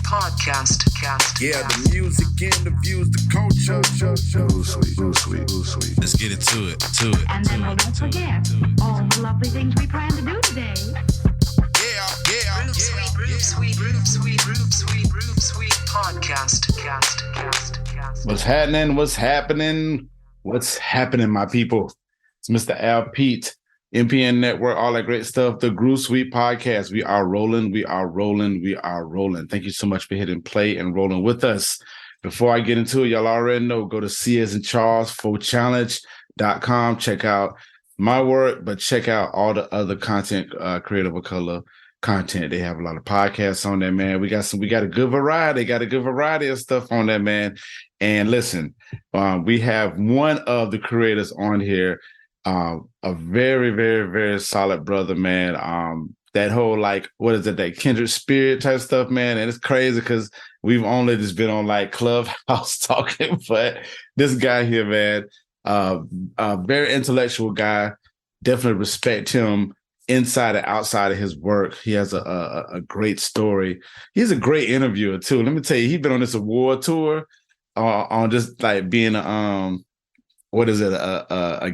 podcast. Yeah, the music, interviews, the culture. Sweet. Let's get into it. And then don't forget all the lovely things we plan to do today. Sweet podcast. What's happening, my people? It's Mr. Al Pete, MPN Network, all that great stuff. The Groove Sweet podcast. We are rolling. Thank you so much for hitting play and rolling with us. Before I get into it, y'all already know, go to C as in Charles, C4Challenge.com. Check out my work, but check out all the other content, Creative of Color content. They have a lot of podcasts on there, man. We got a good variety of stuff on there, man. And listen, we have one of the creators on here, a very, very, very solid brother, man. That whole, like, what is it, that kindred spirit type stuff, man. And it's crazy because we've only just been on like Clubhouse talking, but this guy here, man, a very intellectual guy. Definitely respect him inside and outside of his work. He has a great story. He's a great interviewer too. Let me tell you, he's been on this award tour on just like being a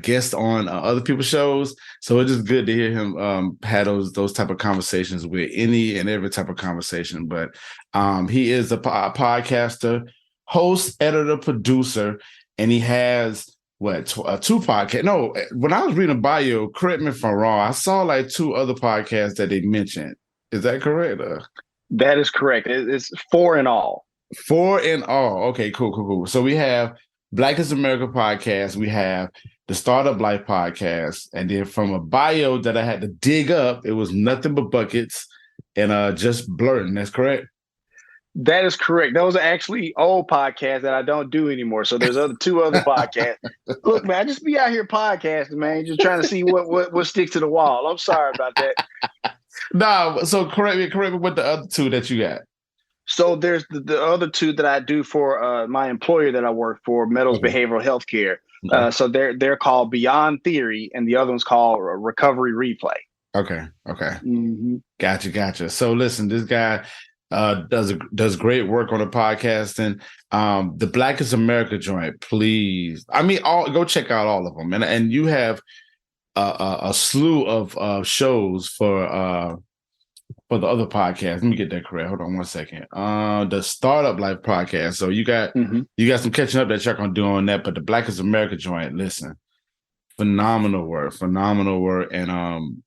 guest on other people's shows. So it's just good to hear him have those type of conversations with any and every type of conversation. But he is a podcaster, host, editor, producer, and he has two podcasts. No, when I was reading bio, correct me if I'm wrong, I saw like two other podcasts that they mentioned. Is that correct? That is correct. It's 4 in all. 4 in all. Okay, cool. So we have Black is America podcast, we have the Startup Life podcast, and then from a bio that I had to dig up, it was nothing but buckets and just blurting. That's correct? That is correct. Those are actually old podcasts that I don't do anymore. So there's two other podcasts. Look, man, I just be out here podcasting, man, just trying to see what sticks to the wall. I'm sorry about that. No, so correct me with the other two that you got. So there's the other two that I do for my employer that I work for, Metals Behavioral Healthcare. Okay. So they're called Beyond Theory, and the other one's called Recovery Replay. Okay. Mm-hmm. Gotcha. So listen, this guy does great work on the podcast, and the Black is America joint. Please, go check out all of them, and you have a slew of shows for the other podcast. Let me get that correct. Hold on one second. The Startup Life podcast. So you got some catching up that y'all gonna do on that. But the Black is America joint, listen, phenomenal work. And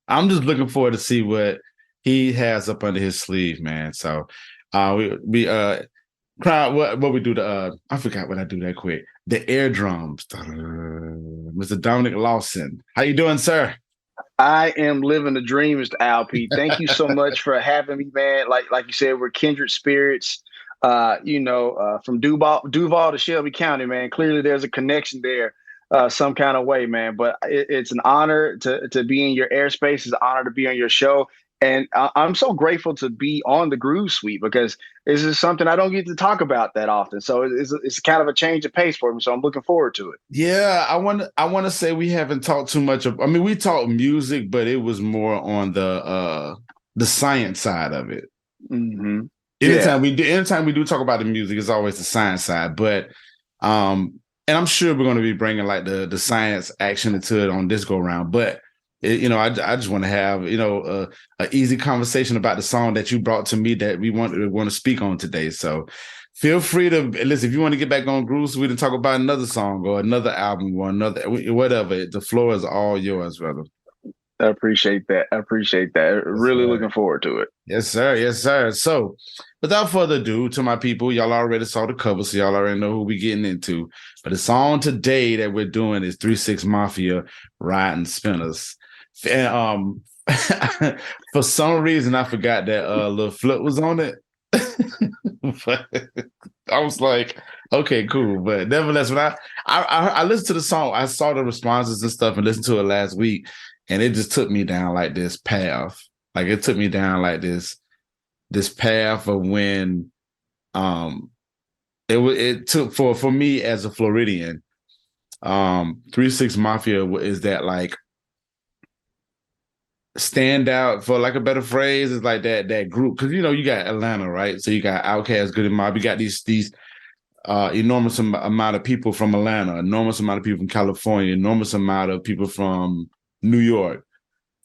I'm just looking forward to see what he has up under his sleeve, man. So we what we do I forgot what I do that quick. The air drums. Mr. Dominic Lawson. How you doing, sir? I am living the dream, Mr. Al P. Thank you so much for having me, man. Like you said, we're kindred spirits. From Duval to Shelby County, man. Clearly, there's a connection there, some kind of way, man. But it's an honor to be in your airspace. It's an honor to be on your show. And I'm so grateful to be on the Groove Suite because this is something I don't get to talk about that often. So it's kind of a change of pace for me. So I'm looking forward to it. Yeah, I want to say we haven't talked too much. We talked music, but it was more on the science side of it. Mm-hmm. Anytime we do talk about the music, it's always the science side. But and I'm sure we're going to be bringing like the science action into it on this go round. But I just want to have an easy conversation about the song that you brought to me that we want to speak on today. So feel free to listen if you want to get back on Groove Suite and talk about another song or another album or another whatever. The floor is all yours, brother. I appreciate that. Really looking forward to it. Yes, sir. So without further ado, to my people, y'all already saw the cover, so y'all already know who we getting into. But the song today that we're doing is 3-6 Mafia, Ridin Spinners. And for some reason I forgot that little flip was on it. But I was like, okay, cool. But nevertheless, when I listened to the song, I saw the responses and stuff and listened to it last week, and it just took me down like this path. Like it took me down like this path of when it took for me as a Floridian. 3-6 Mafia is that like stand out, for like a better phrase, is like that group, because you got Atlanta, right? So you got Outkast, Good and Mob, you got these enormous amount of people from Atlanta, enormous amount of people from California, enormous amount of people from New York.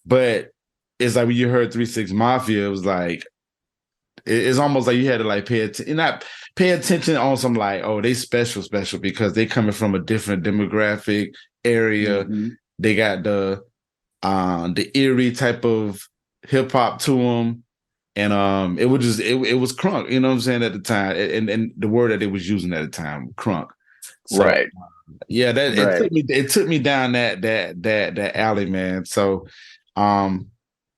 But it's like when you heard 3 6 Mafia, it was like it's almost like you had to like pay attention on some like, oh, they special because they coming from a different demographic area. Mm-hmm. They got the eerie type of hip hop to them, and it was crunk, you know what I'm saying, at the time, and the word that they was using at the time, crunk. So, right. Yeah, that right. it took me down that alley, man. So,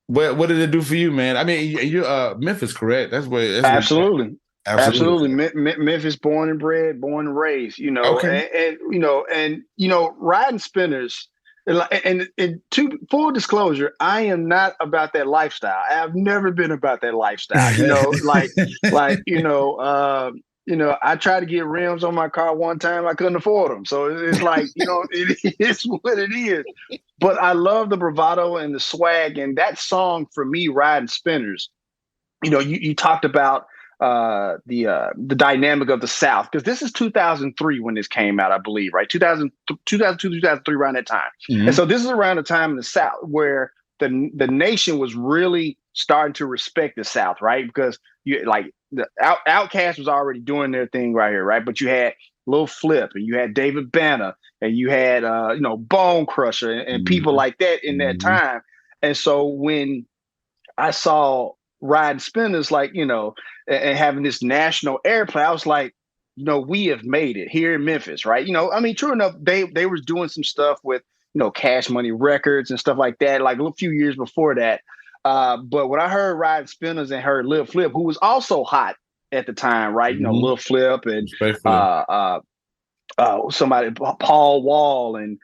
what did it do for you, man? I mean, you're Memphis, correct? That's where. Absolutely. Memphis, born and bred, born and raised. Okay. And Ridin Spinners. And to full disclosure, I am not about that lifestyle. I've never been about that lifestyle. I tried to get rims on my car one time. I couldn't afford them. So it's like, it is what it is. But I love the bravado and the swag. And that song for me, Ridin Spinners, you talked about the dynamic of the South, because this is 2003 when this came out, I believe, right? 2002, 2003, around that time. Mm-hmm. And so this is around the time in the South where the nation was really starting to respect the South, right? Because the Outkast was already doing their thing right here, right? But you had Lil Flip, and you had David Banner, and you had Bone Crusher, and mm-hmm. people like that in that time. And so when I saw Ridin Spinners, and having this national airplay, I was like, we have made it here in Memphis, right? True enough, they were doing some stuff with, Cash Money Records and stuff like that, like a few years before that. But when I heard Ridin Spinners and heard Lil Flip, who was also hot at the time, right? Mm-hmm. Lil Flip and somebody, Paul Wall, and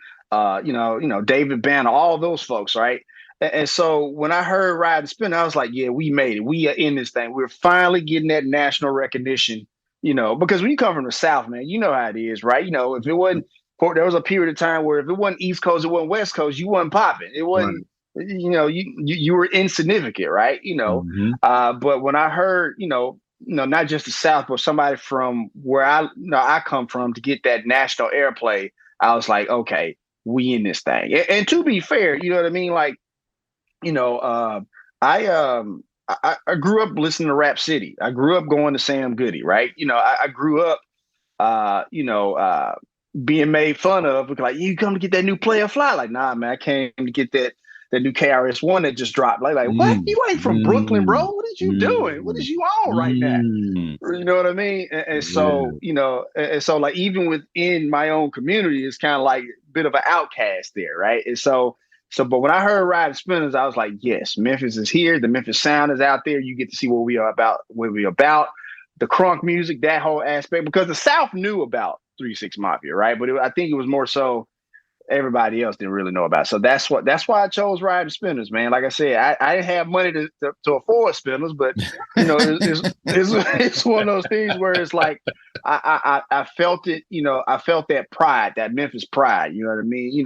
David Banner, all those folks, right? And so when I heard Ridin Spinners, I was like, yeah, we made it. We are in this thing. We're finally getting that national recognition, because when you come from the South, man, you know how it is, right? If it wasn't, there was a period of time where if it wasn't East Coast, it wasn't West Coast, you wasn't popping. It wasn't, right. You were insignificant, right? Mm-hmm. But when I heard, not just the South, but somebody from where I come from to get that national airplay, I was like, okay, we in this thing. And to be fair, you know what I mean? Like, I grew up listening to Rap City. I grew up going to Sam Goody, right? I grew up, being made fun of, like, you come to get that new Player Fly. Like, nah, man, I came to get that new KRS-One that just dropped. Like, what? You ain't from Brooklyn, bro? What is you doing? What is you on right now? You know what I mean? And so, like, even within my own community, it's kind of like a bit of an outcast there, right? And so, but when I heard Ridin Spinners, I was like, yes, Memphis is here. The Memphis sound is out there. You get to see what we are about, the crunk music, that whole aspect, because the South knew about 3 6 Mafia, right? But I think it was more so everybody else didn't really know about it. So that's why I chose Ridin Spinners, man. Like I said, I didn't have money to afford Spinners, but it's one of those things where it's like I felt it. I felt that pride, that Memphis pride. You know what I mean?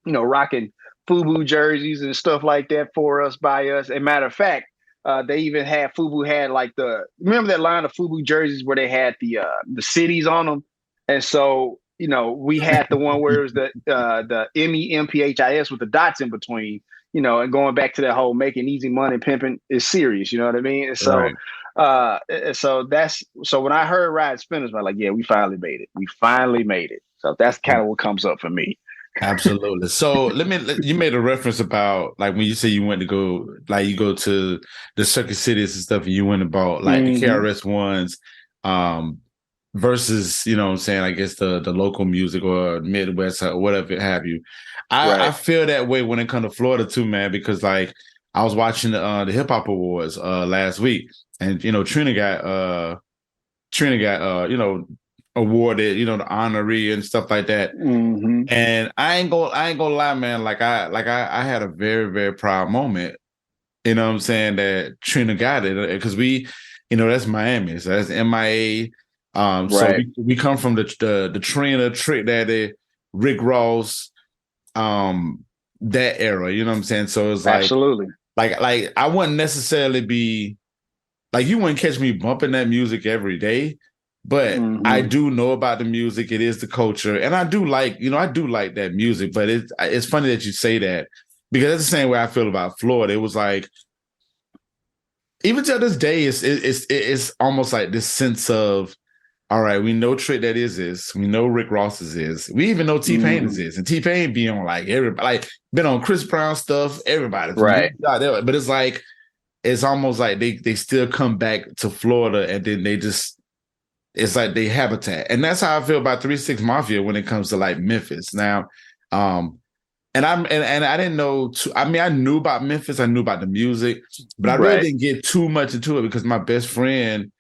Rocking FUBU jerseys and stuff like that for us, by us. And matter of fact, they even had FUBU had like remember that line of FUBU jerseys where they had the cities on them, and so we had the one where it was the MEMPHIS with the dots in between, and going back to that whole making easy money, pimping is serious. You know what I mean? And so, right. So when I heard Ridin Spinners, I'm like, yeah, we finally made it. We finally made it. So that's kind of what comes up for me. Absolutely. So you made a reference about like when you say you went to go, like you go to the circuit cities and stuff, and you went about like the KRS ones, versus, what I'm saying, I guess the local music or Midwest or whatever have you. I feel that way when it comes to Florida too, man, because like I was watching the Hip Hop Awards last week, and Trina got awarded, the honoree and stuff like that. Mm-hmm. And I ain't gonna lie, man. I had a very, very proud moment. You know what I'm saying, that Trina got it, because we, that's Miami, so that's MIA. Right. So we come from the Trina, Trick Daddy, Rick Ross, that era. You know what I'm saying? So it's Absolutely. like I wouldn't necessarily be like, you wouldn't catch me bumping that music every day, but I do know about the music. It is the culture, and I do like that music. But it's funny that you say that, because it's the same way I feel about Florida. It was like, even to this day, it's almost like this sense of, all right, we know Trick Daddy is this, we know Rick Ross is this, we even know T-Pain is this, and T-Pain be on like everybody, like been on Chris Brown stuff, everybody, right? But it's like, it's almost like they still come back to Florida, and then it's like they habitat. And that's how I feel about 3 6 Mafia when it comes to like Memphis. Now, and I didn't know I knew about Memphis, I knew about the music, but I really didn't get too much into it, because my best friend,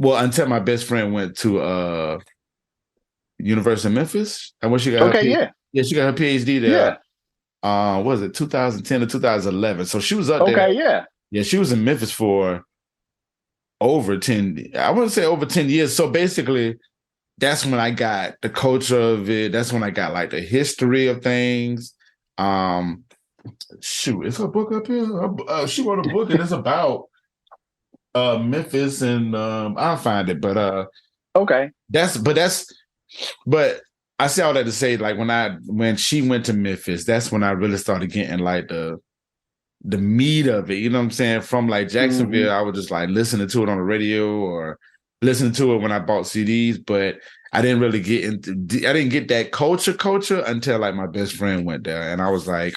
until my best friend went to University of Memphis, and when she got she got her PhD there. What was it, 2010 or 2011? So she was up there. Yeah, she was in Memphis for over 10, I wouldn't say over 10 years. So basically, that's when I got the culture of it. That's when I got like the history of things. Shoot, is her book up here? She wrote a book, and it's about Memphis, and I'll find it. But but I say all that to say, like, when she went to Memphis, that's when I really started getting like the meat of it, you know what I'm saying? From like Jacksonville, I was just like listening to it on the radio or listening to it when I bought CDs, but I didn't really I didn't get that culture until like my best friend went there. And I was like,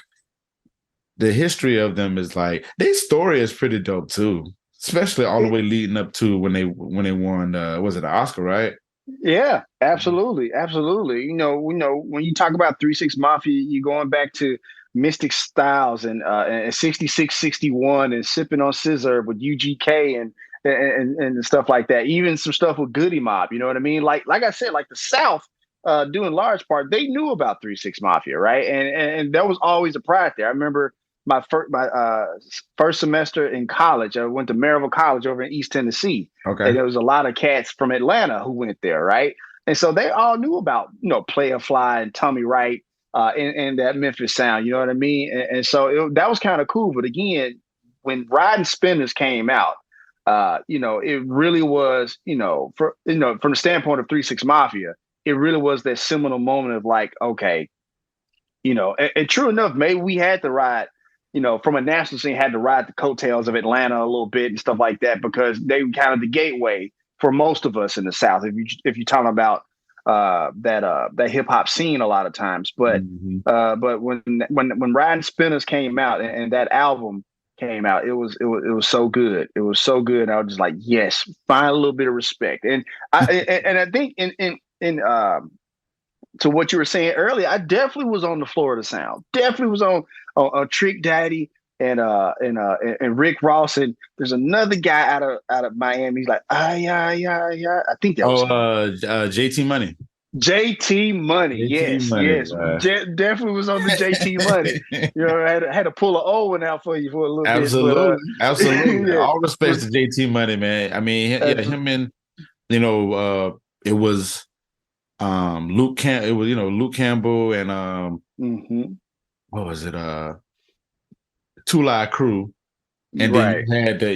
the history of them is like, their story is pretty dope too, especially all the way leading up to when they won, was it an Oscar, right? Yeah, absolutely. You know, when you talk about 3 6 Mafia, you're going back to Mystic Styles and 66, 61 and Sipping on Scissor with UGK and stuff like that. Even some stuff with Goody Mob, you know what I mean? Like I said, like the South, due in large part, they knew about 3 6 Mafia, right? And that was always a pride there. I remember my first semester in college, I went to Maryville College over in East Tennessee. Okay. And there was a lot of cats from Atlanta who went there, right? And so they all knew about, Playa Fly and Tommy Wright, and that Memphis sound, you know what I mean? And so that was kind of cool. But again, when Ridin Spinners came out, it really was, from the standpoint of 3 6 Mafia, it really was that seminal moment of like, okay, and true enough, maybe we had to ride, from a national scene, had to ride the coattails of Atlanta a little bit and stuff like that, because they were kind of the gateway for most of us in the South. If you're talking about that hip hop scene a lot of times, but when Ridin Spinners came out and that album came out, it was so good. It was so good. I was just like, yes, find a little bit of respect. And I think in to what you were saying earlier, I definitely was on the Florida sound. Definitely was on Trick Daddy and Rick Ross, and there's another guy out of Miami. He's like, yeah. I think that was JT Money. JT Money, yes. Definitely was on the JT Money. I had to pull an Owen out for you for a little bit. Absolutely. Yeah. All respect to JT Money, man. I mean, him and it was Luke Campbell and what was it? Two Live Crew. And then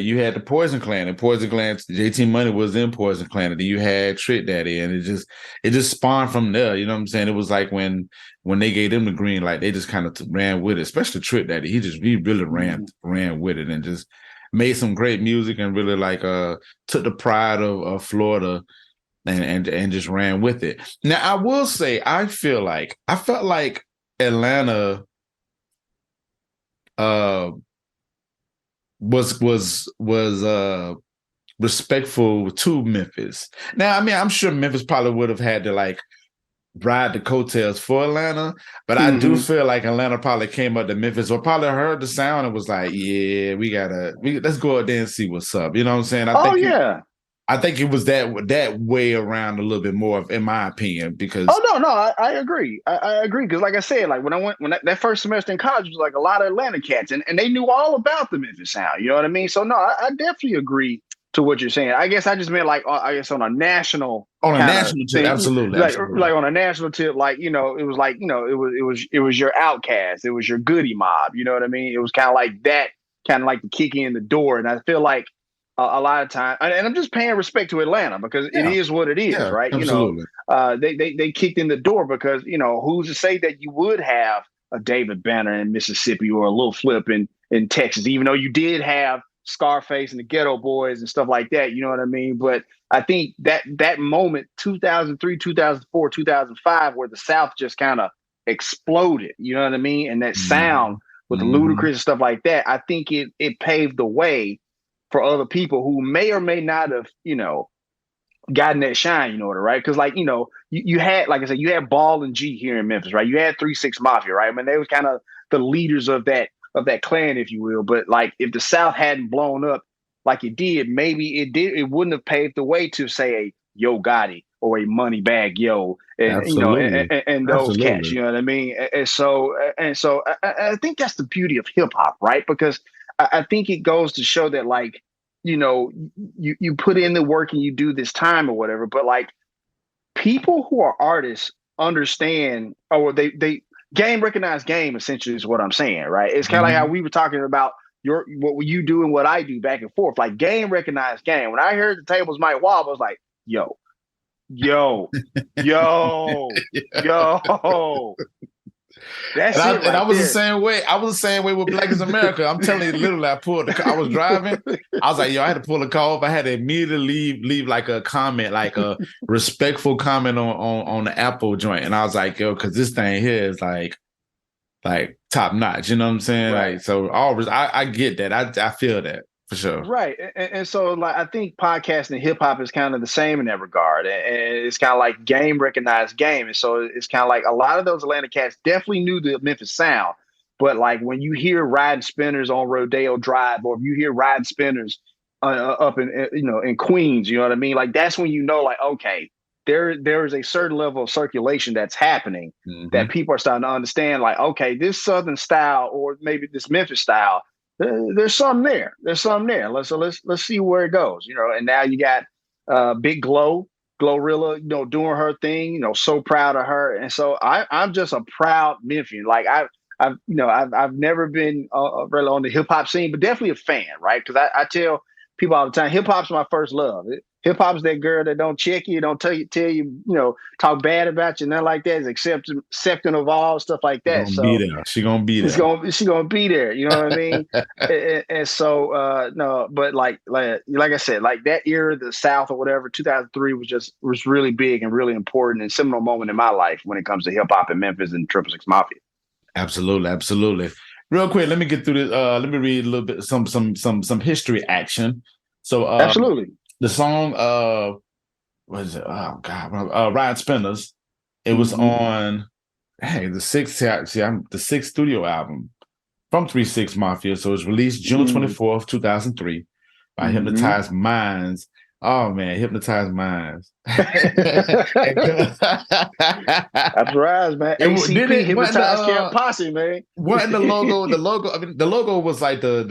you had the Poison Clan, and Poison Clan, JT Money was in Poison Clan, and then you had Trick Daddy, and it just spawned from there. You know what I'm saying? It was like when they gave them the green light, they just kind of ran with it. Especially Trick Daddy, he really ran with it and just made some great music and really like took the pride of Florida and just ran with it. Now I will say, I felt like Atlanta was respectful to Memphis. Now, I mean, I'm sure Memphis probably would have had to like ride the coattails for Atlanta, but I do feel like Atlanta probably came up to Memphis or probably heard the sound and was like, yeah, let's go out there and see what's up. You know what I'm saying? I think it was that way around a little bit more, in my opinion, because. Oh no, I agree. I agree, because like I said, like when that first semester in college was like a lot of Atlanta cats, and they knew all about the Memphis sound. You know what I mean? So no, I definitely agree to what you're saying. I guess I just meant like I guess on a national tip, thing, absolutely, like on a national tip, like it was like it was your outcast, it was your goody mob. You know what I mean? It was kind of like that, kind of like the kick in the door. And I feel like a lot of time, and I'm just paying respect to Atlanta because it is what it is, right? Absolutely. They kicked in the door because who's to say that you would have a David Banner in Mississippi or a Lil Flip in Texas, even though you did have Scarface and the Ghetto Boys and stuff like that, you know what I mean? But I think that moment, 2003, 2004, 2005, where the South just kind of exploded, you know what I mean? And that sound with the Ludacris and stuff like that, I think it paved the way for other people who may or may not have, gotten that shine, right? Because like, you had, like I said, you had Ball and G here in Memphis, right? You had 3-6 Mafia, right? I mean, they was kind of the leaders of that clan, if you will. But like, if the South hadn't blown up like it did, maybe it wouldn't have paved the way to say a Yo Gotti or a Moneybag Yo, and and those cats, you know what I mean? And so I think that's the beauty of hip hop, right? Because I think it goes to show that, like, you put in the work and you do this time or whatever, but like, people who are artists understand, or they game recognize game, essentially, is what I'm saying, right? It's kind of like how we were talking about what you do and what I do back and forth. Like, game recognize game. When I heard the tables might wobble, I was like, yo. That's it. And I was the same way. I was the same way with Black is America. I'm telling you, literally, I was driving. I was like, I had to pull the car off. I had to immediately leave like a comment, like a respectful comment on the Apple joint. And I was like, because this thing here is like top notch. You know what I'm saying? Right. Like, so always, I get that. I feel that for sure. Right. And so, like, I think podcasting and hip hop is kind of the same in that regard. And it's kind of like game recognized game. And so it's kind of like a lot of those Atlanta cats definitely knew the Memphis sound. But like, when you hear Ridin Spinners on Rodeo Drive, or if you hear Ridin Spinners up in Queens, you know what I mean? Like, that's when like, okay, there is a certain level of circulation that's happening that people are starting to understand. Like, okay, this Southern style, or maybe this Memphis style, there's something there. Let's see where it goes, And now you got Big Glorilla, doing her thing. So proud of her, and so I'm just a proud Memphian. Like, I've never been really on the hip hop scene, but definitely a fan, right? Because I tell people all the time, hip hop's my first love. Hip hop's that girl that don't check you, don't tell you, talk bad about you, nothing like that. Is accepting of all stuff like that. She gonna be there. She gonna be there. You know what I mean? and so no, but like I said, like that era, the South or whatever, 2003 was really big and really important and seminal moment in my life when it comes to hip hop in Memphis and 666 Mafia. Absolutely. Real quick, let me get through this. Let me read a little bit some history action. So absolutely. The song, what is it? Oh God, Ridin Spinners. It was on, the sixth studio album from 3-6 Mafia. So it was released June 24th, 2003 by Hypnotized Minds. Oh man, Hypnotized Minds. That's right, man. ACP, Hypnotized Camp Posse, man. Wasn't the logo? I mean, the logo was like the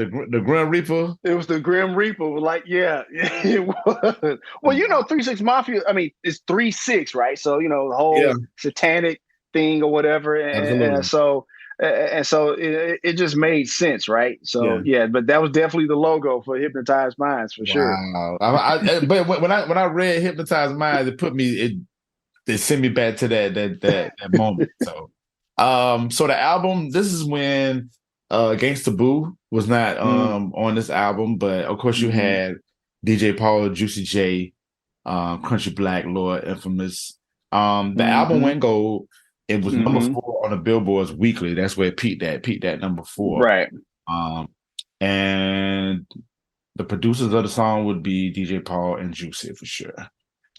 Grim Reaper. It was the Grim Reaper. Like, yeah, it was. Well, 3-6 Mafia. I mean, it's 3-6, right? So the whole satanic thing or whatever, and so it just made sense, right? So but that was definitely the logo for Hypnotized Minds for sure. But when I read Hypnotized Minds, it sent me back to that moment. So so the album, this is when Gangsta Boo was not on this album, but of course you had DJ Paul, Juicy J, Country Black, Lord Infamous. The album went gold. It was number 4 on the Billboard's weekly. That's where it peaked at number 4. Right. And the producers of the song would be DJ Paul and Juicy for sure.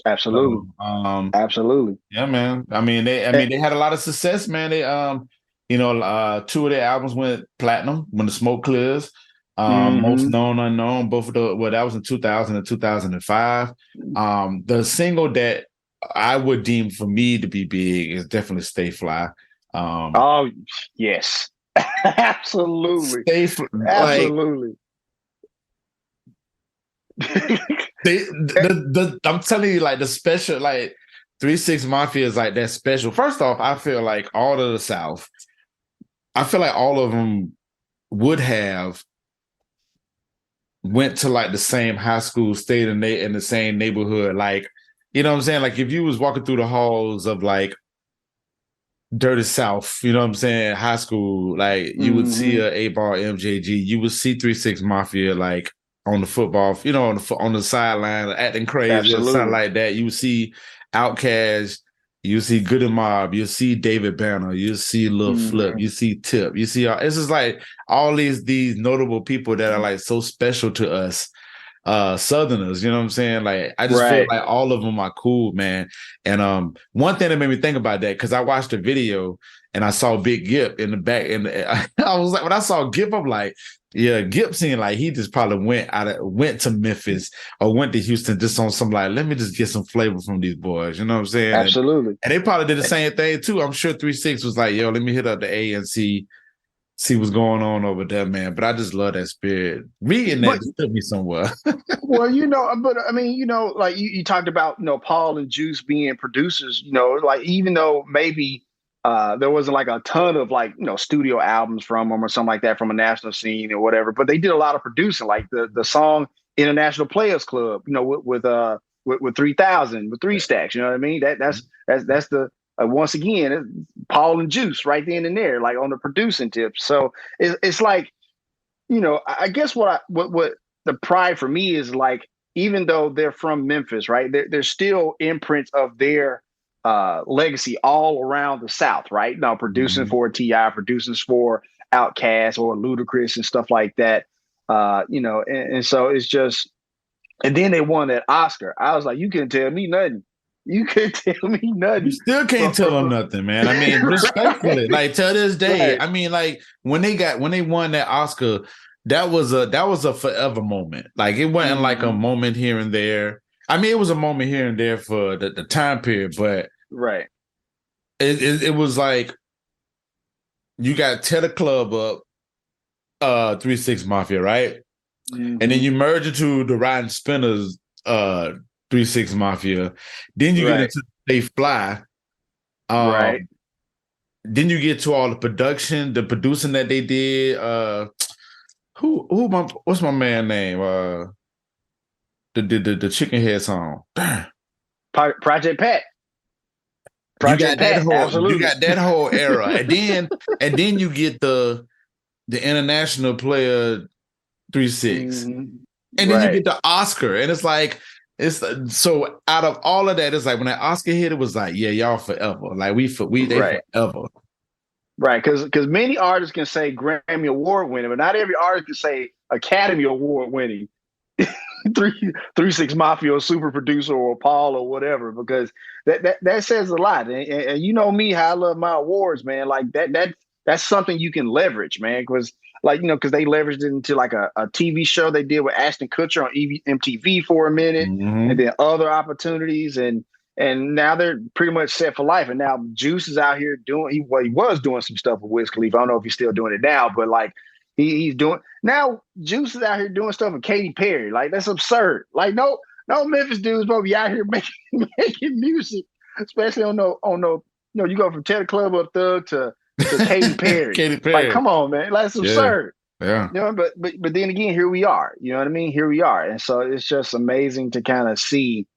Absolutely. Absolutely. Yeah, man. I mean, they had a lot of success, man. They 2 of their albums went platinum, When the Smoke Clears. Most Known Unknown, both of that was in 2000 and 2005. The single that I would deem for me to be big is definitely Stay Fly. Oh yes, absolutely. Absolutely. I'm telling you, like the special, like 3-6 Mafia is like that special. First off, I feel like all of the South, I feel like all of them would have went to like the same high school, stayed in the same neighborhood. Like, you know what I'm saying? Like if you was walking through the halls of like Dirty South, you know what I'm saying, high school, like you would see a 8-ball MJG, you would see 3-6 Mafia like on the football, you know, on the sideline acting crazy or something like that. You would see Outkast, you see Good and Mob, you see David Banner, you see Lil Flip, you see Tip, you see it's just like all these notable people that are like so special to us. Southerners, you know what I'm saying? Like I just feel like all of them are cool, man. And one thing that made me think about that, because I watched the video and I saw Big Gip in the back, and I was like, when I saw Gip, I'm like, yeah, Gip seemed like he just probably went to Memphis or went to Houston just on some like, let me just get some flavor from these boys, you know what I'm saying? Absolutely. And they probably did the same thing too. I'm sure 3-6 was like, yo, let me hit up the A and see what's going on over there, man. But I just love that spirit. Reading that took me somewhere. Well, you know, but I mean, you know, like you talked about, you know, Paul and Juice being producers, you know, like even though maybe there wasn't like a ton of like, you know, studio albums from them or something like that from a national scene or whatever, but they did a lot of producing, like the song International Players Club, you know, with 3,000, with 3 Stacks, you know what I mean? That's the once again, Paul and Juice right then and there, like on the producing tips. So it's like, you know, I guess what the pride for me is like, even though they're from Memphis, right? There's still imprints of their legacy all around the South, right? Now producing for T.I., producing for Outkast or Ludacris and stuff like that. You know, and so it's just, and then they won that Oscar. I was like, you couldn't tell me nothing. You couldn't tell me nothing. You still can't tell them nothing, man. I mean, respectfully, like till this day, I mean, like when they won that Oscar, that was a forever moment. Like it wasn't like a moment here and there. I mean, it was a moment here and there for the time period, but it was like you got Tear the Club Up, 3-6 Mafia, right? And then you merge into the Ridin Spinners, 3-6 Mafia. Then you get into They Fly. Then you get to all the production, the producing that they did. What's my man name? The Chicken Head song. Project Pat. You got that whole era. and then you get the international player 3-6. And then you get the Oscar. And it's like, so out of all of that, it's like when that Oscar hit, it was like, yeah, y'all forever. Like they forever. Right, because many artists can say Grammy Award winning, but not every artist can say Academy Award winning 3-6 Mafia or super producer or Paul or whatever, because that says a lot. And you know me, how I love my awards, man. Like that's something you can leverage, man, because like, you know, because they leveraged it into like a TV show they did with Ashton Kutcher on MTV for a minute, and then other opportunities, and now they're pretty much set for life. And now Juice is out here doing, he was doing some stuff with Wiz Khalifa. I don't know if he's still doing it now, but like he's doing, now Juice is out here doing stuff with Katy Perry. Like that's absurd. Like no Memphis dudes supposed to be out here making music, especially on no, you know, you go from Tear the Club Up Thug to Katy Perry. Katy Perry. Like, come on, man. Like, that's absurd. Yeah. You know, but then again, here we are. You know what I mean? Here we are. And so it's just amazing to kind of see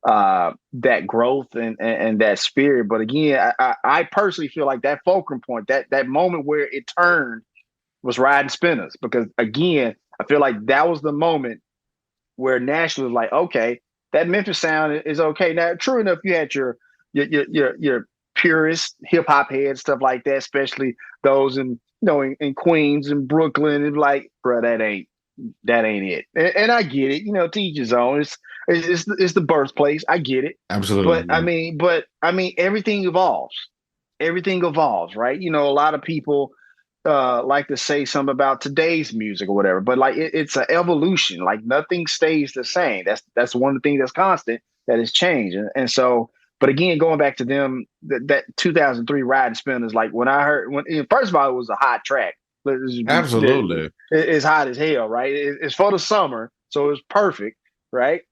that growth and that spirit. But again, I personally feel like that fulcrum point, that moment where it turned was Ridin Spinners. Because again, I feel like that was the moment where Nashville was like, okay, that Memphis sound is okay. Now, true enough, you had your purist hip hop heads, stuff like that, especially those in Queens and Brooklyn, and like, bro, that ain't it. And I get it, you know, to each his own. It's the birthplace. I get it. Absolutely. But I mean, everything evolves. Everything evolves, right? You know, a lot of people like to say something about today's music or whatever, but like it's an evolution. Like nothing stays the same. That's one of the things that's constant, that is change. And so, but again, going back to them, that 2003 Ridin Spinners, like when I heard, first of all, it was a hot track. Absolutely. It's hot as hell, right? It's for the summer, so it was perfect. right?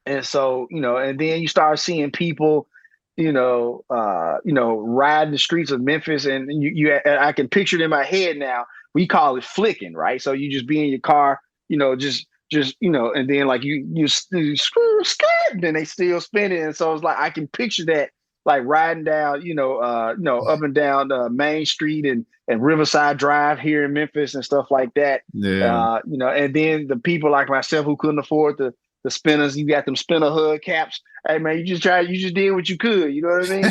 And so, and then you start seeing people, ride the streets of Memphis, and I can picture it in my head now. We call it flicking, right? So you just be in your car, and then like you screw, then they still spinning, and so it's like I can picture that like riding down, up and down Main Street and Riverside Drive here in Memphis and stuff like that. Yeah. And then the people like myself who couldn't afford the spinners, you got them spinner hub caps. Hey man, you just did what you could. You know what I mean?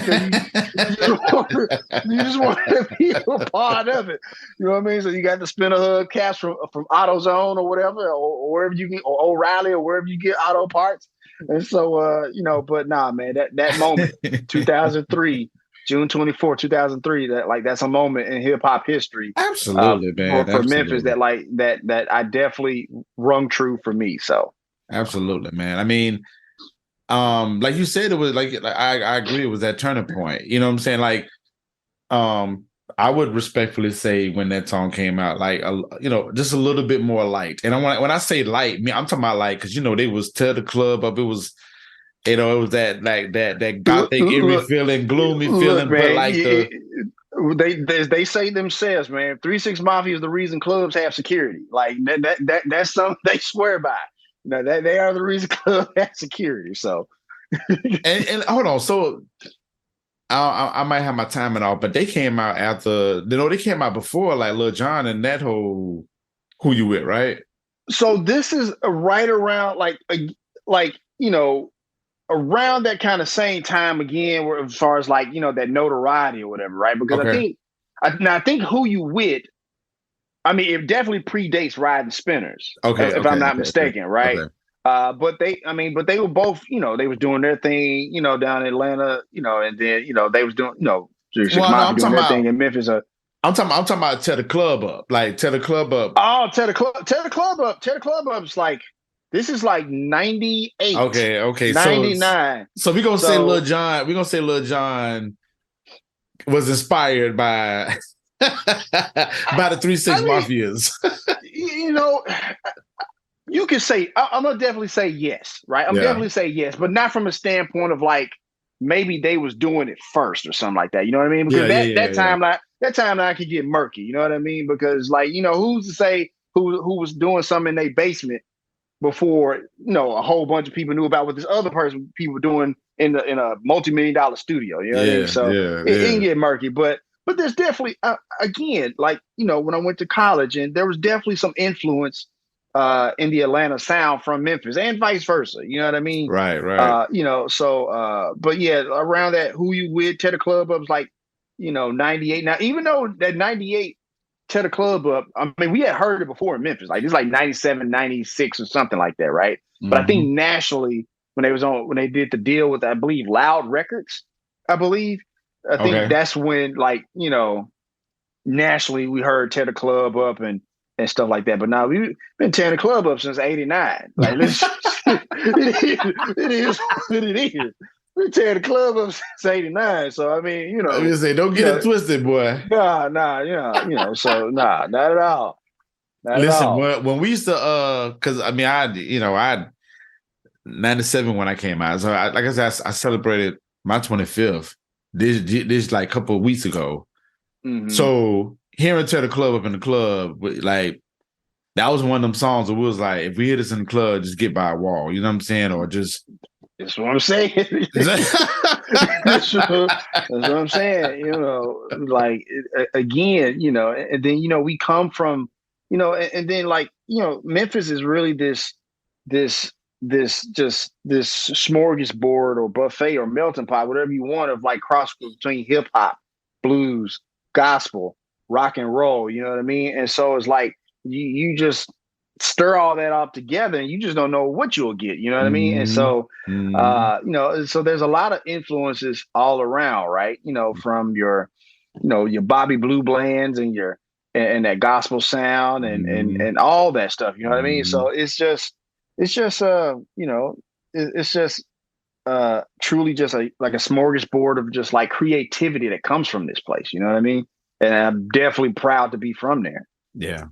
You just want to be a part of it. You know what I mean? So you got the spinner hub caps from AutoZone or whatever, or wherever you get, or O'Reilly or wherever you get auto parts. And so, but nah, man, that moment, 2003, June 24, 2003, that's a moment in hip hop history. Absolutely, man. For Memphis that I definitely rung true for me. So. Absolutely, man. I mean, like you said, it was like I agree. It was that turning point. You know what I'm saying? Like, I would respectfully say when that song came out, like, just a little bit more light. And when I say light, I'm talking about light because they was tear the club up. It was, it was that like that gothic, eerie feeling, gloomy feeling, man, but like they say themselves, man. 3-6 Mafia is the reason clubs have security. Like that's something they swear by. They are the reason club has security. So, and hold on, so I might have my timing off, but they came out after. They came out before like Lil Jon and that whole Who You With, right? So this is right around around that kind of same time again, where as far as like that notoriety or whatever, right? Because okay. I think Who You With. I mean, it definitely predates Ridin Spinners, if I'm not mistaken, right? Okay. But they were both, they was doing their thing, down in Atlanta, and then, they was doing, I'm doing their thing in Memphis. I'm talking about tear the club up, like tear the club up. Oh, tear the club up. Is like, this is like 98. Okay. 99. So we're gonna say Lil Jon was inspired by by the 3-6 Mafias. You can say, I'm gonna definitely say yes, right? Definitely say yes, but not from a standpoint of like maybe they was doing it first or something like that. You know what I mean? Because that timeline could get murky. You know what I mean? Because like who's to say who was doing something in their basement before a whole bunch of people knew about what this other people were doing in a multi-million-dollar studio. You know what I mean? So it can get murky, but there's definitely, again, like, when I went to college, and there was definitely some influence in the Atlanta sound from Memphis and vice versa. You know what I mean? Right. But yeah, around that Who You With, Tear the Club Up was like, 98. Now, even though that 98 Tear the Club Up, I mean, we had heard it before in Memphis. Like, it's like 97, 96 or something like that, right? Mm-hmm. But I think nationally, when they did the deal with, I believe, Loud Records, I think that's when, like, nationally we heard Tear the Club Up and stuff like that. But now we've been tearing the club up since '89. Like, it is what it is. We tear the club up since '89. So I mean, I was say, don't get it twisted, boy. Nah, so nah, not at all. Listen, when we used to, because I mean, I 97 when I came out. So like I said, I celebrated my 25th. This like a couple of weeks ago. Mm-hmm. So hearing Tear the Club Up in the club, like, that was one of them songs that was like, if we hear this in the club, just get by a wall. You know what I'm saying? Or just. That's what I'm saying. That's what I'm saying. Like, again, and then, we come from, and then like, Memphis is really this smorgasbord or buffet or melting pot, whatever you want, of like cross between hip hop, blues, gospel, rock and roll. You know what I mean? And so it's like you just stir all that up together, and you just don't know what you'll get. You know what I mean? And so, so there's a lot of influences all around, right? From your Bobby Blue Blands and and that gospel sound and all that stuff. You know what I mean? So it's just truly just like a smorgasbord of just like creativity that comes from this place. You know what I mean? And I'm definitely proud to be from there. Yeah.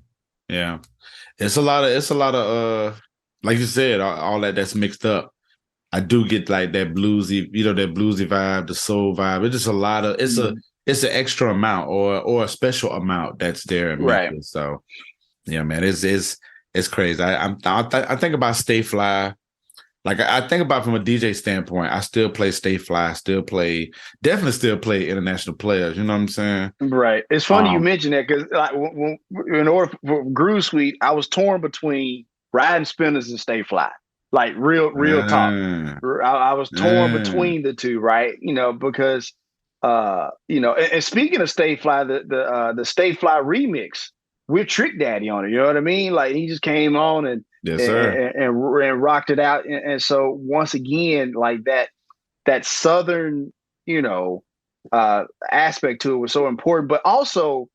It's a lot of like you said, all that's mixed up. I do get like that bluesy, that bluesy vibe, the soul vibe. It's just a lot of it's an extra amount or a special amount that's there in Memphis. So yeah, man, it's crazy. I think about Stay Fly. Like I think about from a DJ standpoint, I still play Stay Fly, definitely still play international players. You know what I'm saying? Right. It's funny you mentioned that because like when, in order for Groove Suite, I was torn between Ridin Spinners and Stay Fly. Like real talk. I was torn between the two, right? Because and speaking of Stay Fly, the Stay Fly remix with Trick Daddy on it. You know what I mean? Like he just came on and and rocked it out. And so once again, like that Southern, aspect to it was so important. But also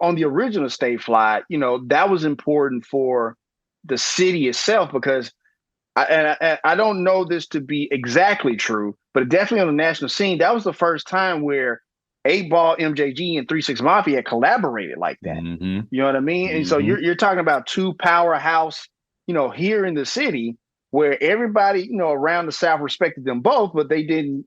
on the original Stay Fly, that was important for the city itself because I don't know this to be exactly true, but definitely on the national scene, that was the first time where 8Ball, MJG, and 3 6 Mafia had collaborated like that. Mm-hmm. You know what I mean? And so you're talking about two powerhouse, here in the city where everybody, around the South respected them both, but they didn't,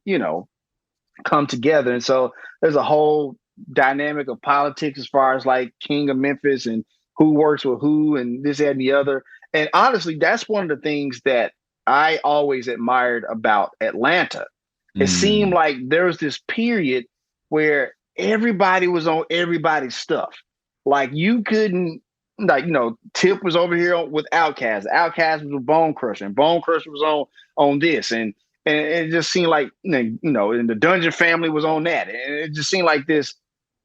come together. And so there's a whole dynamic of politics as far as like King of Memphis and who works with who and this, that, and the other. And honestly, that's one of the things that I always admired about Atlanta. It seemed like there was this period where everybody was on everybody's stuff. Like you couldn't, Tip was over here with Outkast. Outkast was with Bone Crusher, and Bone Crusher was on this. And it just seemed like, and the Dungeon Family was on that. And it just seemed like this,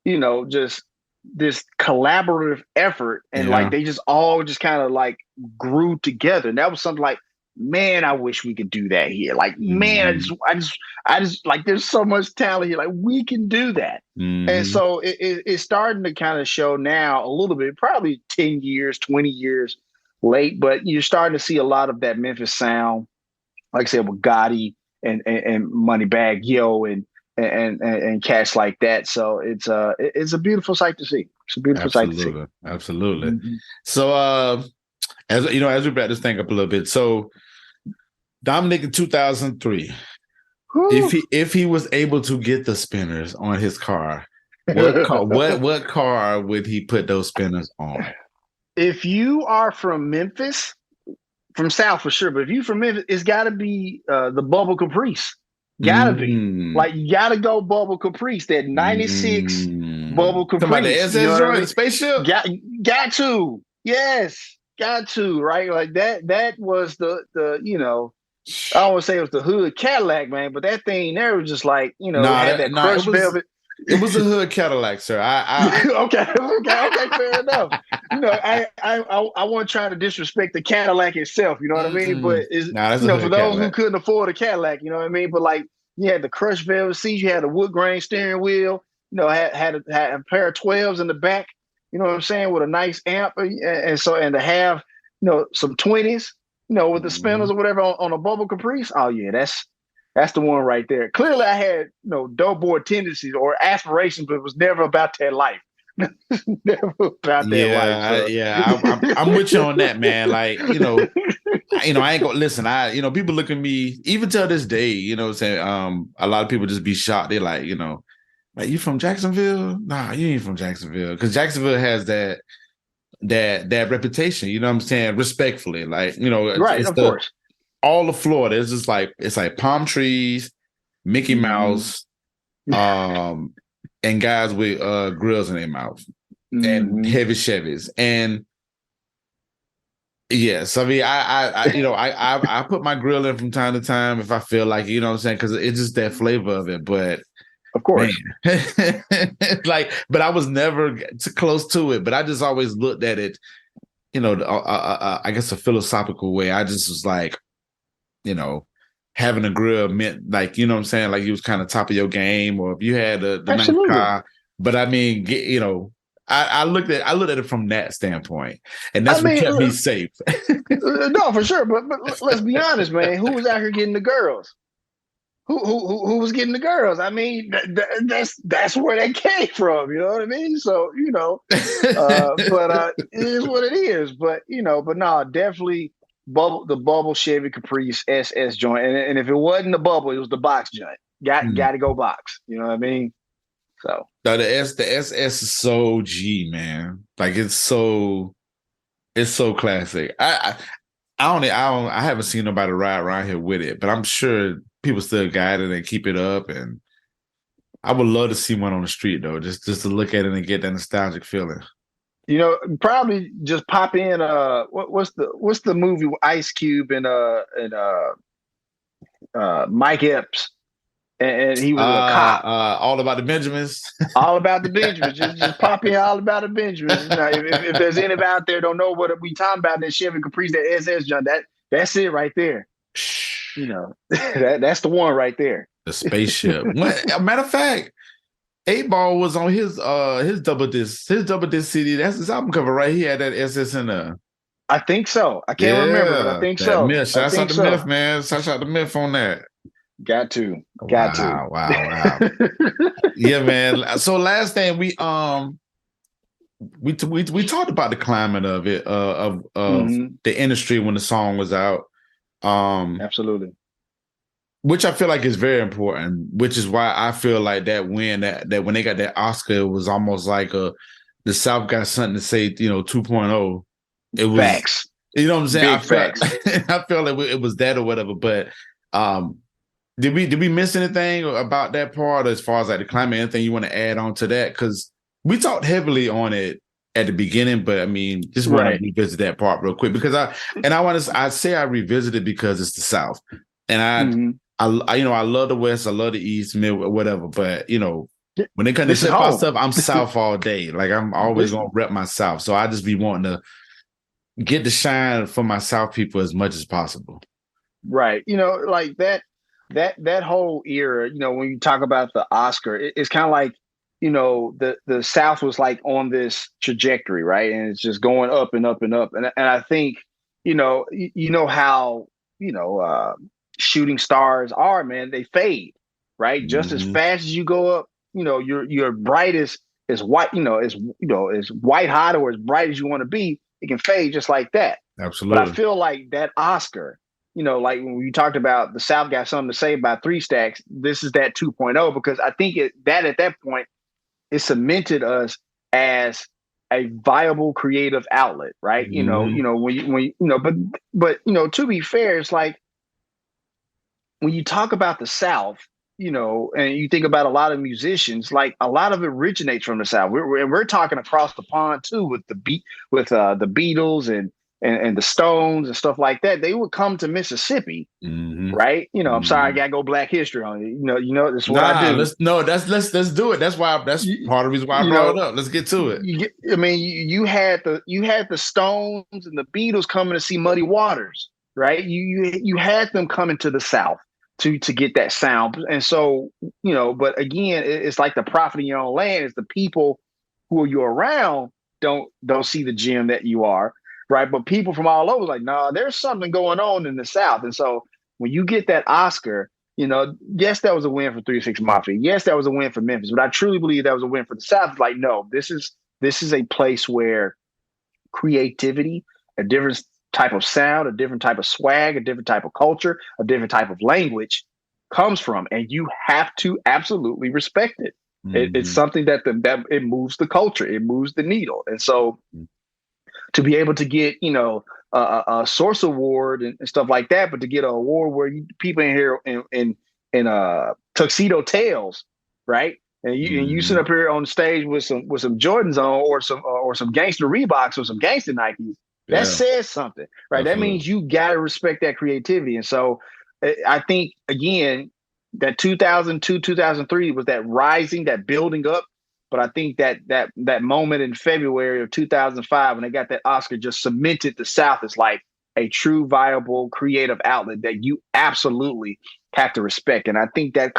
just this collaborative effort. And like they just all just kind of like grew together. And that was something like, man, I wish we could do that here. Like, man, I just like, there's so much talent here. Like, we can do that. And so it's starting to kind of show now a little bit, probably 10 years, 20 years late, but you're starting to see a lot of that Memphis sound, like I said, with Gotti and Moneybagg Yo and cats like that. So it's a beautiful sight to see. It's a beautiful sight to see. Absolutely. So, as we wrap this thing up a little bit, so Dominic in 2003, if he was able to get the spinners on his car, what car would he put those spinners on? If you are from Memphis, from South for sure, but if you from Memphis, it's got to be the Bubble Caprice. Gotta be like you gotta go Bubble Caprice. That 96 Bubble Caprice. About the SS spaceship. Got to. Yes. Got to, right? Like that was the I don't want to say it was the hood Cadillac, man, but that thing there was just like, had that crushed velvet. It was a hood Cadillac, sir. Okay, fair enough. I wasn't trying to disrespect the Cadillac itself, you know what I mean? But it's for those who couldn't afford a Cadillac, you know what I mean? But like you had the crushed velvet seats, you had a wood grain steering wheel, had a pair of 12s in the back. You know what I'm saying? With a nice amp, and to have, some 20s, with the spinners or whatever on a Bubble Caprice. Oh yeah, that's the one right there. Clearly, I had dope boy tendencies or aspirations, but it was never about that life. Never about that life. I'm with you on that, man. Like I ain't gonna listen. People look at me even till this day. Saying a lot of people just be shocked. They're like, like, you from Jacksonville? Nah, you ain't from Jacksonville. Because Jacksonville has that reputation, you know what I'm saying? Respectfully. Like, right, of course. All of Florida is just like, it's like palm trees, Mickey Mouse, and guys with grills in their mouth and heavy Chevys. And yes, I mean, I put my grill in from time to time if I feel like, you know what I'm saying? Because it's just that flavor of it. But of course. But I was never too close to it. But I just always looked at it, I guess a philosophical way. I just was like, having a grill meant like, you know what I'm saying? Like you was kind of top of your game, or if you had the nice car. But I mean, I looked at it from that standpoint, and that's what kept me safe. No, for sure. But let's be honest, man. Who was out here getting the girls? Who was getting the girls? I mean, that's where they came from. You know what I mean? So but it is what it is. But but no, definitely the bubble Chevy Caprice SS joint, and if it wasn't the bubble, it was the box joint. Got to go box. You know what I mean? So no, the SS is so G, man. Like it's so classic. I haven't seen nobody ride around here with it, but I'm sure people still got it and keep it up. And I would love to see one on the street though, just to look at it and get that nostalgic feeling. You know, probably just pop in. What's the movie with Ice Cube and Mike Epps, and he was a cop. All About the Benjamins. All About the Benjamins. Just pop in. All About the Benjamins. You know, if there's anybody out there don't know what we talking about, that Chevy Caprice, that SS John, that's it right there. You know, that's the one right there. The spaceship. Matter of fact, 8Ball was on his double disc CD. That's his album cover, right? He had that SS in there. I think so. I can't remember, but I think so. Myth. Shout out to Myth, man. Shout out to Myth on that. Got to. Wow. Yeah, man. So last thing we talked about the climate of it, of the industry when the song was out. Absolutely. Which I feel like is very important, which is why I feel like that win, that when they got that Oscar, it was almost like the South got something to say, 2.0. It was facts. You know what I'm saying? I feel like it was that or whatever. But did we miss anything about that part as far as like the climate? Anything you want to add on to that? Because we talked heavily on it at the beginning, but I mean, just want to revisit that part real quick because I say I revisited because it's the South, and I love the West, I love the East, Mid, whatever. But when it comes to hip-hop stuff, I'm South all day. Like I'm always gonna rep my South. So I just be wanting to get the shine for my South people as much as possible. Right. Like that whole era, when you talk about the Oscar, it's kind of like, the South was like on this trajectory, right? And it's just going up and up and up. And I think, how, shooting stars are, man, they fade, right? Just as fast as you go up, your brightest is white, as white hot or as bright as you want to be, it can fade just like that. Absolutely. But I feel like that Oscar, like when we talked about the South got something to say about 3 Stacks, this is that 2.0, because I think that at that point, it cemented us as a viable creative outlet, right? But to be fair, it's like when you talk about the South, and you think about a lot of musicians, like a lot of it originates from the South. We're talking across the pond too with the Beatles and the Stones and stuff like that. They would come to Mississippi, right? I'm sorry, I gotta go Black History on it. That's what I do. Let's do it. That's part of the reason why I brought it up. Let's get to it. You had the Stones and the Beatles coming to see Muddy Waters, right? You had them coming to the South to get that sound. And so, but again, it's like the prophet in your own land is the people who you're around don't see the gem that you are, right? But people from all over like, nah, there's something going on in the South. And so when you get that Oscar, yes, that was a win for 3 6 Mafia. Yes, that was a win for Memphis, but I truly believe that was a win for the South. It's like, no, this is a place where creativity, a different type of sound, a different type of swag, a different type of culture, a different type of language comes from, and you have to absolutely respect it. It's something that it moves the culture, it moves the needle, and so to be able to get a Source Award and stuff like that, but to get an award where people in here in tuxedo tails, right? And you sit up here on stage with some Jordans on or some gangster Reeboks or some gangster Nikes. That says something, right? Absolutely. That means you got to respect that creativity. And so I think, again, that 2002, 2003 was that rising, that building up. But I think that moment in February of 2005, when they got that Oscar, just cemented the South as like a true, viable, creative outlet that you absolutely have to respect. And I think that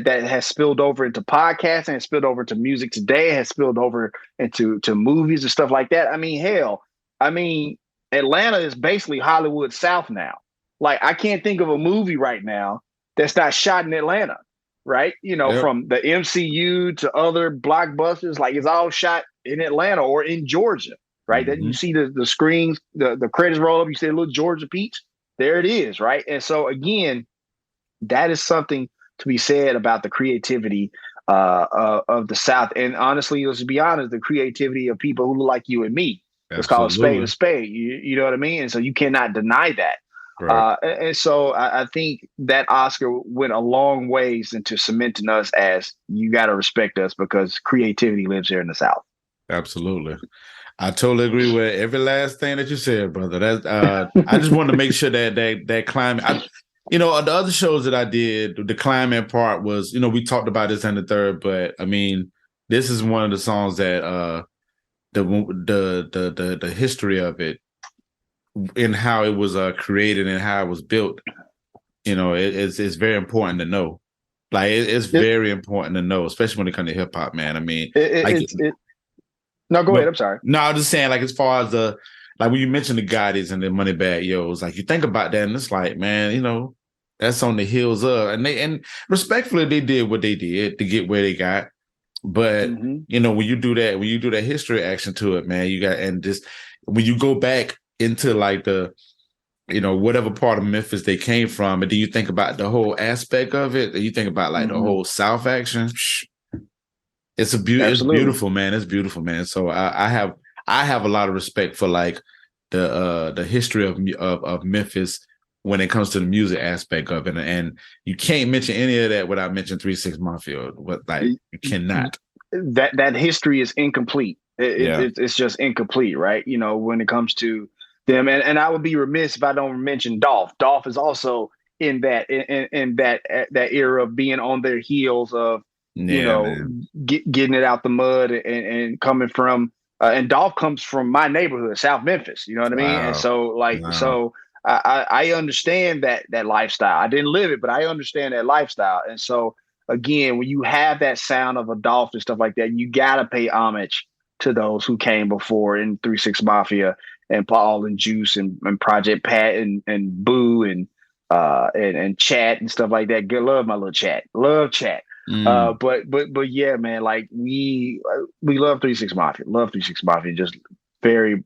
has spilled over into podcasting, has spilled over to music today, has spilled over into movies and stuff like that. I mean, hell, Atlanta is basically Hollywood South now. Like, I can't think of a movie right now that's not shot in Atlanta, right? From the MCU to other blockbusters, like it's all shot in Atlanta or in Georgia, right? That you see the screens, the credits roll up, you see a little Georgia Peach, there it is, right? And so again, that is something to be said about the creativity of the South. And honestly, let's be honest, the creativity of people who look like you and me. Let's call a spade. You know what I mean? And so you cannot deny that. Right. And so I think that Oscar went a long ways into cementing us as you got to respect us because creativity lives here in the South. Absolutely. I totally agree with every last thing that you said, brother. That I just wanted to make sure that climate. The other shows that I did, the climate part was, we talked about this in the third, but I mean, this is one of the songs that the history of it and how it was created and how it was built. It's very important to know. Like it's very important to know, especially when it comes to hip hop, man. I mean, no, go ahead. I'm sorry. No, I was just saying, like, as far as when you mentioned the Gottis and the Moneybagg Yo's, like you think about that and it's like, man, that's on the heels of, and respectfully, they did what they did to get where they got. But when you do that history action to it, man, you got, and just when you go back into like the, whatever part of Memphis they came from, and then you think about the whole aspect of it, and you think about like the whole South action. It's beautiful, man. It's beautiful, man. So I have a lot of respect for like the history of Memphis when it comes to the music aspect of it, and you can't mention any of that without mentioning 3 6 Mafia. You cannot. That history is incomplete. It's just incomplete, right? When it comes to them, and I would be remiss if I don't mention Dolph. Dolph is also in that era of being on their heels of getting it out the mud and coming from and Dolph comes from my neighborhood, South Memphis. You know what I mean? And so I understand that lifestyle. I didn't live it, but I understand that lifestyle. And so again, when you have that sound of a Dolph and stuff like that, you gotta pay homage to those who came before in 3 6 Mafia and Paul and Juice and Project Pat and Boo and Chat and stuff like that. Good, love my little Chat. Love Chat. But yeah, man, like we love 3 6 Mafia. Love 3 6 Mafia. Just very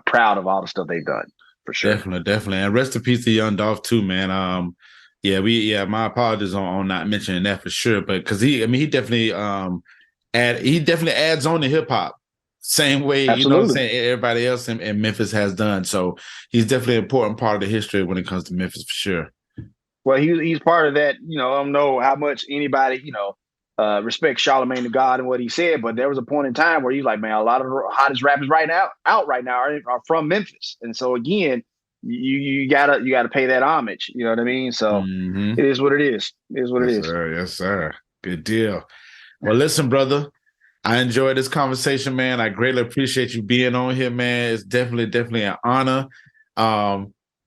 proud of all the stuff they've done. For sure. Definitely. And rest in peace to Young Dolph too, man. My apologies on not mentioning that for sure. But because he definitely adds on to hip hop. Same way, Absolutely. You know what I'm saying, everybody else in Memphis has done. So he's definitely an important part of the history when it comes to Memphis for sure. Well, he's part of that. I don't know how much anybody, respects Charlamagne the God and what he said, but there was a point in time where he's like, man, a lot of the hottest rappers out right now are from Memphis. And so again, you gotta pay that homage. You know what I mean? So It is what it is. It is what it is. Sir. Yes, sir. Good deal. Well, listen, brother, I enjoyed this conversation, man. I greatly appreciate you being on here, man. It's definitely an honor.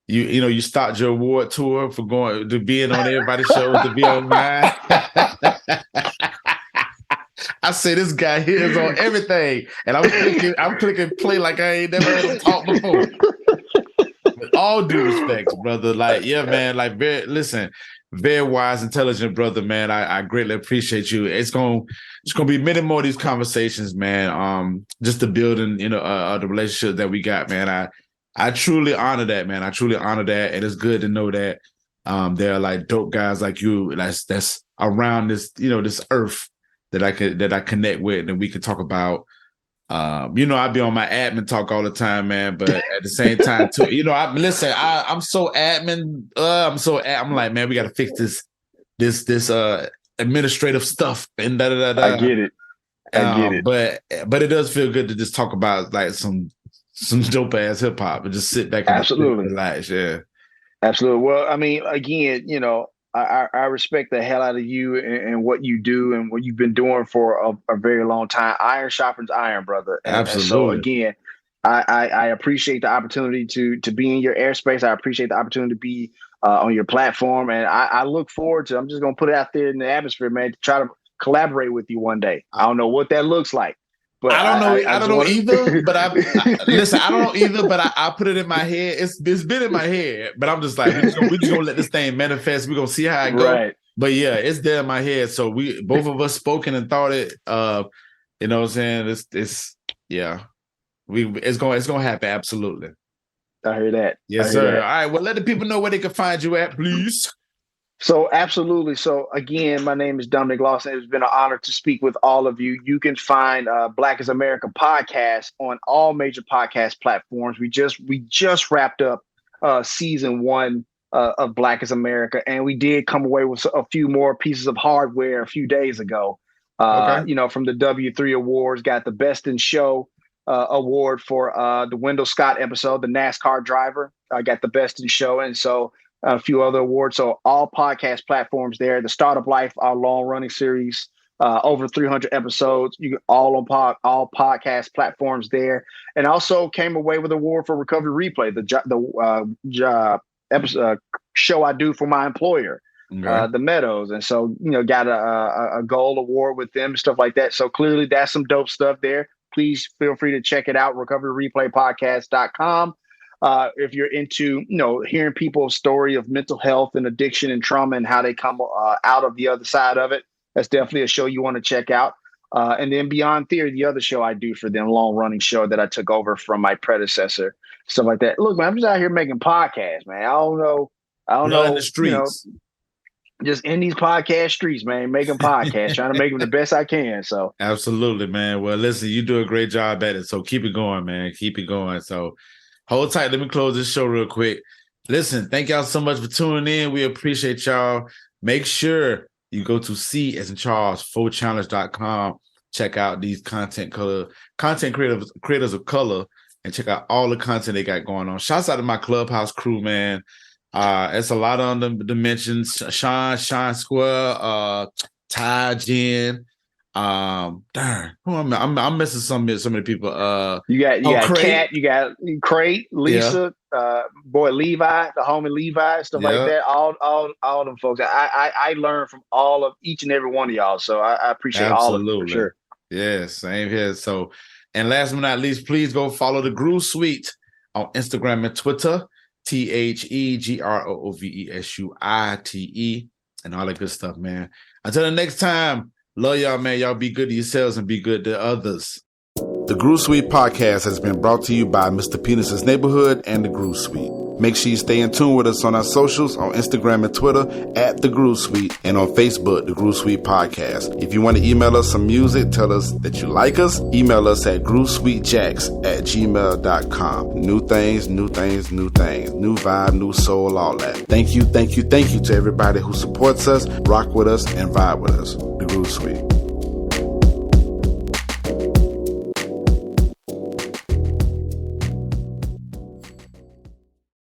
You stopped your award tour for going to being on everybody's shows to be on mine. I say this guy here is on everything, and I'm clicking play like I ain't never heard him talk before. With all due respect, brother. Like, yeah, man. Like, very wise, intelligent brother, man. I greatly appreciate you. It's gonna be many more of these conversations, man. Just to building, the relationship that we got, man. I truly honor that, man. I truly honor that, and it's good to know that there are like dope guys like you that's around this, this earth that I connect with, and we can talk about. I be on my admin talk all the time, man. But at the same time, too, I'm so admin. I'm like, man, we got to fix this administrative stuff and da da da. I get it. But it does feel good to just talk about like some dope ass hip hop and just sit back and absolutely relax. Yeah, absolutely. Well, I mean, again, I respect the hell out of you and what you do and what you've been doing for a very long time. Iron sharpens iron, brother. Absolutely. And so again, I appreciate the opportunity to be in your airspace. I appreciate the opportunity to be on your platform, and I look forward to. I'm just gonna put it out there in the atmosphere, man, to try to collaborate with you one day. I don't know what that looks like. But I don't know. I don't know either. But listen. I don't know either. But I put it in my head. It's been in my head. But I'm just like, we're just gonna let this thing manifest. We're gonna see how it goes. Right. But yeah, it's there in my head. So we both of us spoken and thought it. You know what I'm saying? It's yeah. It's gonna happen. Absolutely. I hear that. Yes, sir. All right. Well, let the people know where they can find you at, please. So absolutely. So again, my name is Dominic Lawson. It's been an honor to speak with all of you. You can find Black is America podcast on all major podcast platforms. We just wrapped up season 1 of Black is America, and we did come away with a few more pieces of hardware a few days ago. From the W3 Awards, got the Best in Show award for the Wendell Scott episode, the NASCAR driver. I got the Best in Show, and so a few other awards. So all podcast platforms there. The Startup Life, our long running series, over 300 episodes. You all on all podcast platforms there, and also came away with an award for Recovery Replay, the episode show I do for my employer, the Meadows, and so got a gold award with them and stuff like that. So clearly that's some dope stuff there. Please feel free to check it out. RecoveryReplayPodcast.com. If you're into, hearing people's story of mental health and addiction and trauma and how they come out of the other side of it, that's definitely a show you want to check out. And then Beyond Theory, the other show I do for them, long running show that I took over from my predecessor, stuff like that. Look, man, I'm just out here making podcasts, man. I don't know. In the streets. Just in these podcast streets, man, making podcasts, trying to make them the best I can. So absolutely, man. Well, listen, you do a great job at it. So keep it going, man. Keep it going. So hold tight. Let me close this show real quick. Listen, thank y'all so much for tuning in. We appreciate y'all. Make sure you go to C as in Charles, C4Challenge.com. Check out these content creators of color, and check out all the content they got going on. Shouts out to my Clubhouse crew, man. It's a lot on the dimensions. Sean Square, Ty Jen. Darn, who I'm missing some of the people. You got Kat, you got Crate, Lisa, boy Levi, the homie Levi, stuff like that. All them folks. I learned from each and every one of y'all. So I appreciate all of them for sure. Yeah, same here. So, and last but not least, please go follow the Groove Suite on Instagram and Twitter. TheGroovesUite and all that good stuff, man. Until the next time, love y'all, man. Y'all be good to yourselves and be good to others. The Groove Suite podcast has been brought to you by Mr. Penis's Neighborhood and the Groove Suite. Make sure you stay in tune with us on our socials on Instagram and Twitter at The Groove Suite, and on Facebook, The Groove Suite Podcast. If you want to email us some music, tell us that you like us, email us at groovesweetjacks@gmail.com. New things, new vibe, new soul, all that. Thank you to everybody who supports us, rock with us, and vibe with us. The Groove Suite.